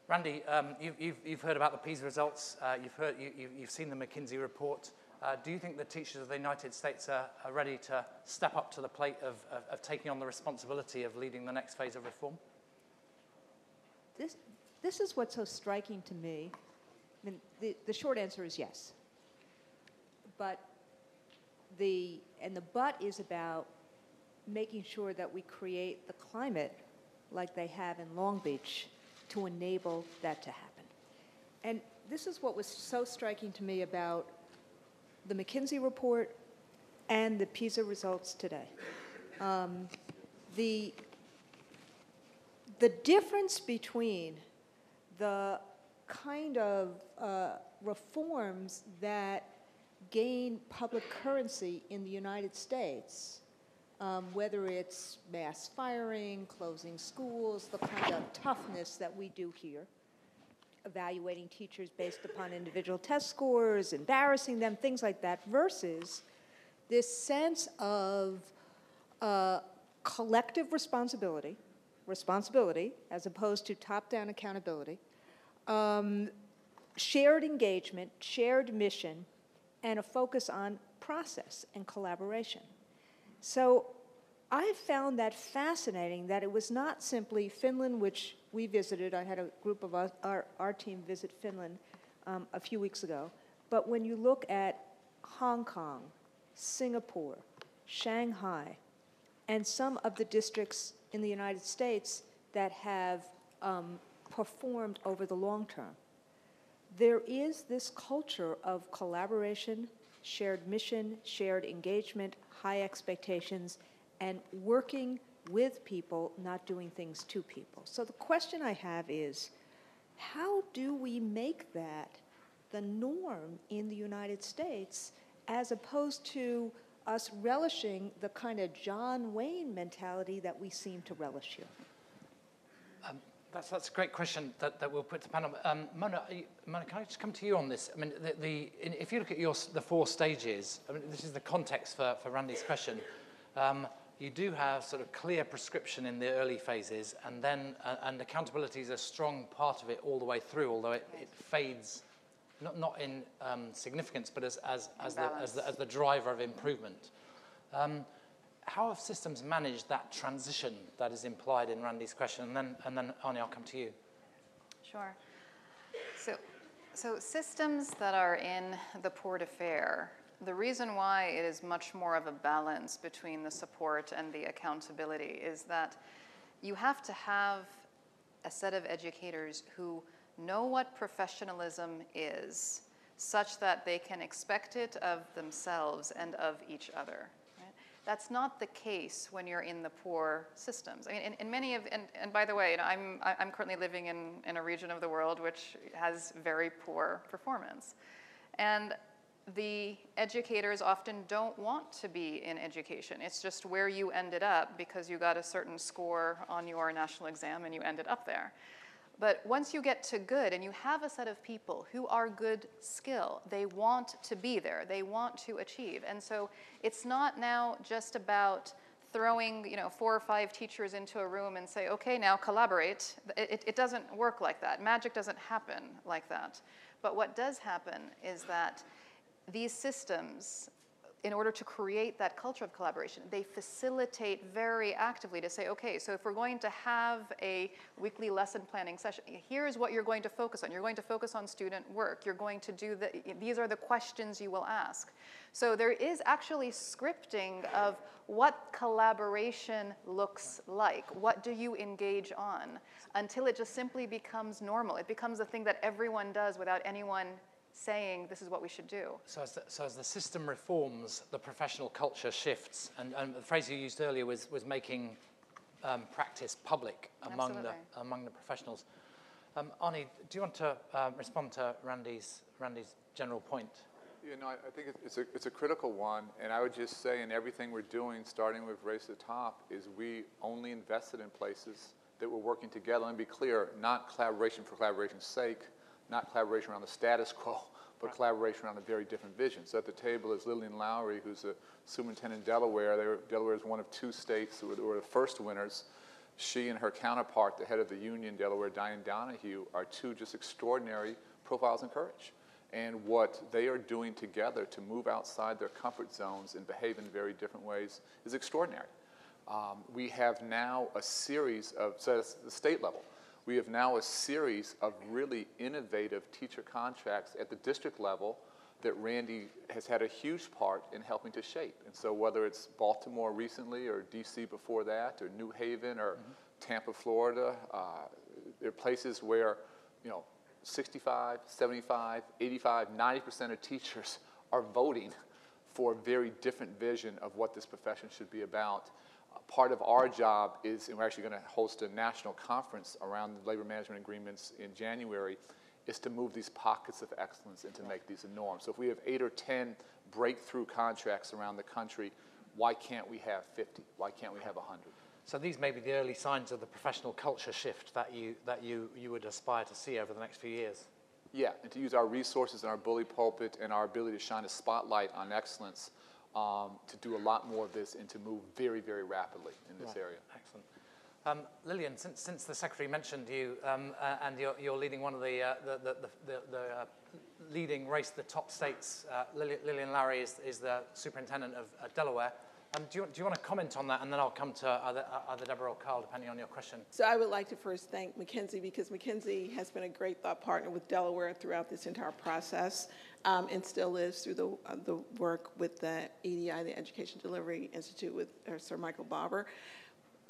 Randy, you've heard about the PISA results. You've seen the McKinsey report. Do you think the teachers of the United States are ready to step up to the plate of taking on the responsibility of leading the next phase of reform? This is what's so striking to me. I mean, the short answer is yes. But the but is about making sure that we create the climate like they have in Long Beach to enable that to happen. And this is what was so striking to me about the McKinsey report and the PISA results today. The difference between the kind of reforms that gain public currency in the United States, whether it's mass firing, closing schools, the kind of toughness that we do here, evaluating teachers based upon individual test scores, embarrassing them, things like that, versus this sense of collective responsibility as opposed to top-down accountability, shared engagement, shared mission, and a focus on process and collaboration. So I found that fascinating, that it was not simply Finland, which we visited. I had a group of our team visit Finland a few weeks ago. But when you look at Hong Kong, Singapore, Shanghai, and some of the districts in the United States that have performed over the long term, there is this culture of collaboration, shared mission, shared engagement, high expectations, and working with people, not doing things to people. So the question I have is, how do we make that the norm in the United States as opposed to us relishing the kind of John Wayne mentality that we seem to relish here? That's a great question that we'll put to the panel. Mona, can I just come to you on this? I mean, if you look at the 4 stages, I mean, this is the context for Randy's question. You do have sort of clear prescription in the early phases, and then and accountability is a strong part of it all the way through, although it fades, not in significance, but as the driver of improvement. How have systems managed that transition that is implied in Randy's question? And then Arnie, I'll come to you. Sure. So systems that are in the port affair, the reason why it is much more of a balance between the support and the accountability is that you have to have a set of educators who know what professionalism is, such that they can expect it of themselves and of each other. That's not the case when you're in the poor systems. I mean, in many of, and by the way, you know, I'm currently living in a region of the world which has very poor performance. And the educators often don't want to be in education. It's just where you ended up because you got a certain score on your national exam and you ended up there. But once you get to good and you have a set of people who are good skill, they want to be there, they want to achieve. And so it's not now just about throwing 4 or 5 teachers into a room and say, okay, now collaborate. It doesn't work like that. Magic doesn't happen like that. But what does happen is that these systems, in order to create that culture of collaboration, they facilitate very actively to say, okay, so if we're going to have a weekly lesson planning session, here's what you're going to focus on. You're going to focus on student work. You're going to do these are the questions you will ask. So there is actually scripting of what collaboration looks like. What do you engage on? Until it just simply becomes normal. It becomes a thing that everyone does without anyone saying this is what we should do. So as the system reforms, the professional culture shifts, and the phrase you used earlier was making practice public among the professionals. Arnie, do you want to respond to Randy's general point? You know, I think it's a critical one, and I would just say in everything we're doing, starting with Race to the Top, is we only invested in places that we're working together. And be clear, not collaboration for collaboration's sake, not collaboration around the status quo, but collaboration around a very different vision. So at the table is Lillian Lowry, who's a superintendent in Delaware. Delaware is one of 2 states who were the first winners She and her counterpart, the head of the union, Delaware, Diane Donahue, are two just extraordinary profiles in courage. And what they are doing together to move outside their comfort zones and behave in very different ways is extraordinary. We have now a series of, so that's the state level, we have now a series of really innovative teacher contracts at the district level that Randy has had a huge part in helping to shape. And so whether it's Baltimore recently or DC before that or New Haven or Tampa, Florida, there are places where, 65, 75, 85, 90% of teachers are voting for a very different vision of what this profession should be about. Part of our job is, and we're actually going to host a national conference around the labor management agreements in January, is to move these pockets of excellence and to make these a norm. So if we have 8 or 10 breakthrough contracts around the country, why can't we have 50? Why can't we have 100? So these may be the early signs of the professional culture shift that you would aspire to see over the next few years. Yeah, and to use our resources and our bully pulpit and our ability to shine a spotlight on excellence to do a lot more of this and to move very, very rapidly in this area. Excellent. Lillian, since the Secretary mentioned you and you're leading one of the leading Race to the Top states, Lillian Lowry is the Superintendent of Delaware. Do you want to comment on that, and then I'll come to either Deborah or Carl, depending on your question. So I would like to first thank McKinsey, because McKinsey has been a great thought partner with Delaware throughout this entire process, and still is through the work with the EDI, the Education Delivery Institute, with Sir Michael Bobber.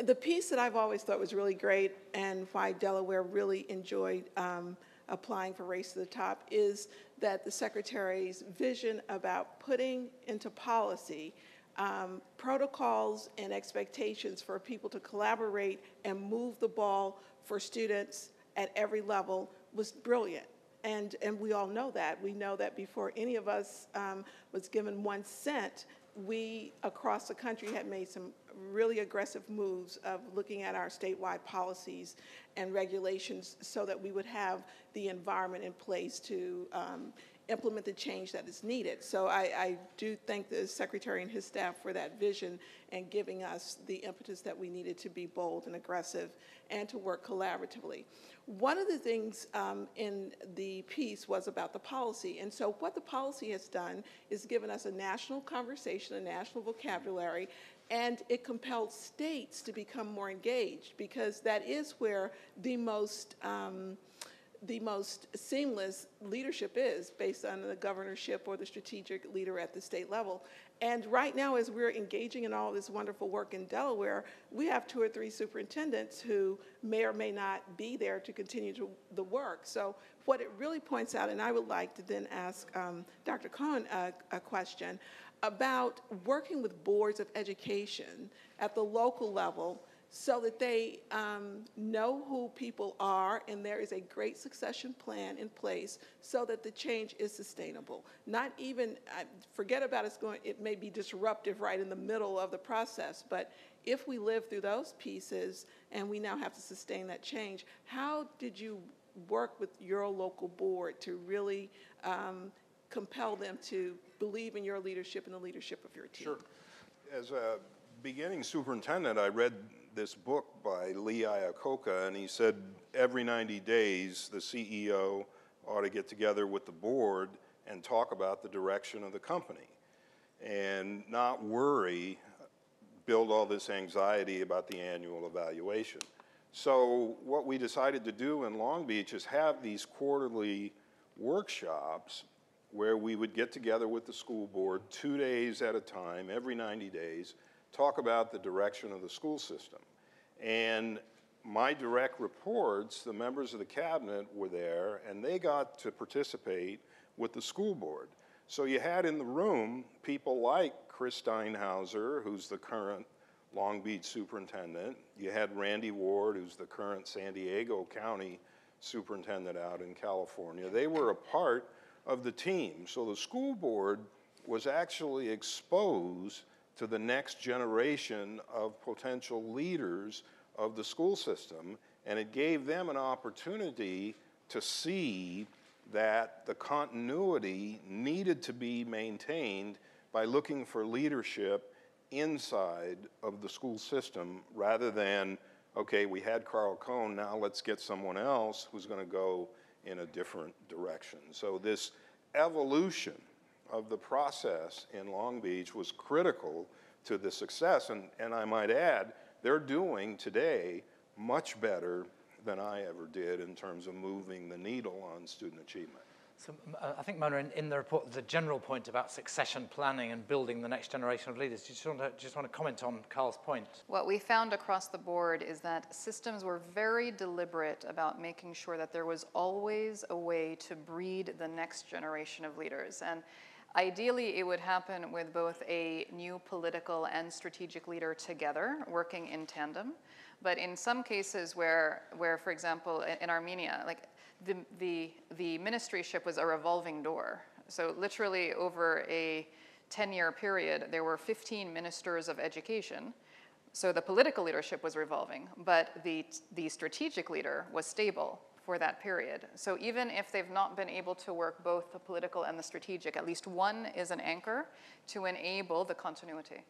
The piece that I've always thought was really great, and why Delaware really enjoyed applying for Race to the Top, is that the Secretary's vision about putting into policy protocols and expectations for people to collaborate and move the ball for students at every level was brilliant. And we all know that. We know that before any of us was given 1 cent, we across the country had made some really aggressive moves of looking at our statewide policies and regulations so that we would have the environment in place to implement the change that is needed. So I do thank the Secretary and his staff for that vision and giving us the impetus that we needed to be bold and aggressive and to work collaboratively. One of the things in the piece was about the policy. And so what the policy has done is given us a national conversation, a national vocabulary, and it compelled states to become more engaged, because that is where the most seamless leadership is, based on the governorship or the strategic leader at the state level. And right now, as we're engaging in all this wonderful work in Delaware, we have 2 or 3 superintendents who may or may not be there to continue the work. So what it really points out, and I would like to then ask Dr. Cohen a question about working with boards of education at the local level, so that they know who people are, and there is a great succession plan in place so that the change is sustainable. Not even, forget about it may be disruptive right in the middle of the process, but if we live through those pieces and we now have to sustain that change, how did you work with your local board to really compel them to believe in your leadership and the leadership of your team? Sure. As a beginning superintendent, I read this book by Lee Iacocca, and he said every 90 days the CEO ought to get together with the board and talk about the direction of the company and not worry, build all this anxiety about the annual evaluation. So what we decided to do in Long Beach is have these quarterly workshops where we would get together with the school board 2 days at a time, every 90 days, talk about the direction of the school system. And my direct reports, the members of the cabinet, were there, and they got to participate with the school board. So you had in the room people like Chris Steinhauser, who's the current Long Beach superintendent. You had Randy Ward, who's the current San Diego County superintendent out in California. They were a part of the team. So the school board was actually exposed to the next generation of potential leaders of the school system, and it gave them an opportunity to see that the continuity needed to be maintained by looking for leadership inside of the school system rather than okay, we had Carl Cohn, now let's get someone else who's going to go in a different direction. So this evolution of the process in Long Beach was critical to the success. And I might add, they're doing today much better than I ever did in terms of moving the needle on student achievement. So I think, Mona, in the report, the general point about succession planning and building the next generation of leaders, do you just want to comment on Carl's point? What we found across the board is that systems were very deliberate about making sure that there was always a way to breed the next generation of leaders. And ideally, it would happen with both a new political and strategic leader together, working in tandem. But in some cases where for example, in Armenia, like the ministryship was a revolving door. So literally over a 10-year period, there were 15 ministers of education. So the political leadership was revolving, but the strategic leader was stable for that period. So even if they've not been able to work both the political and the strategic, at least one is an anchor to enable the continuity.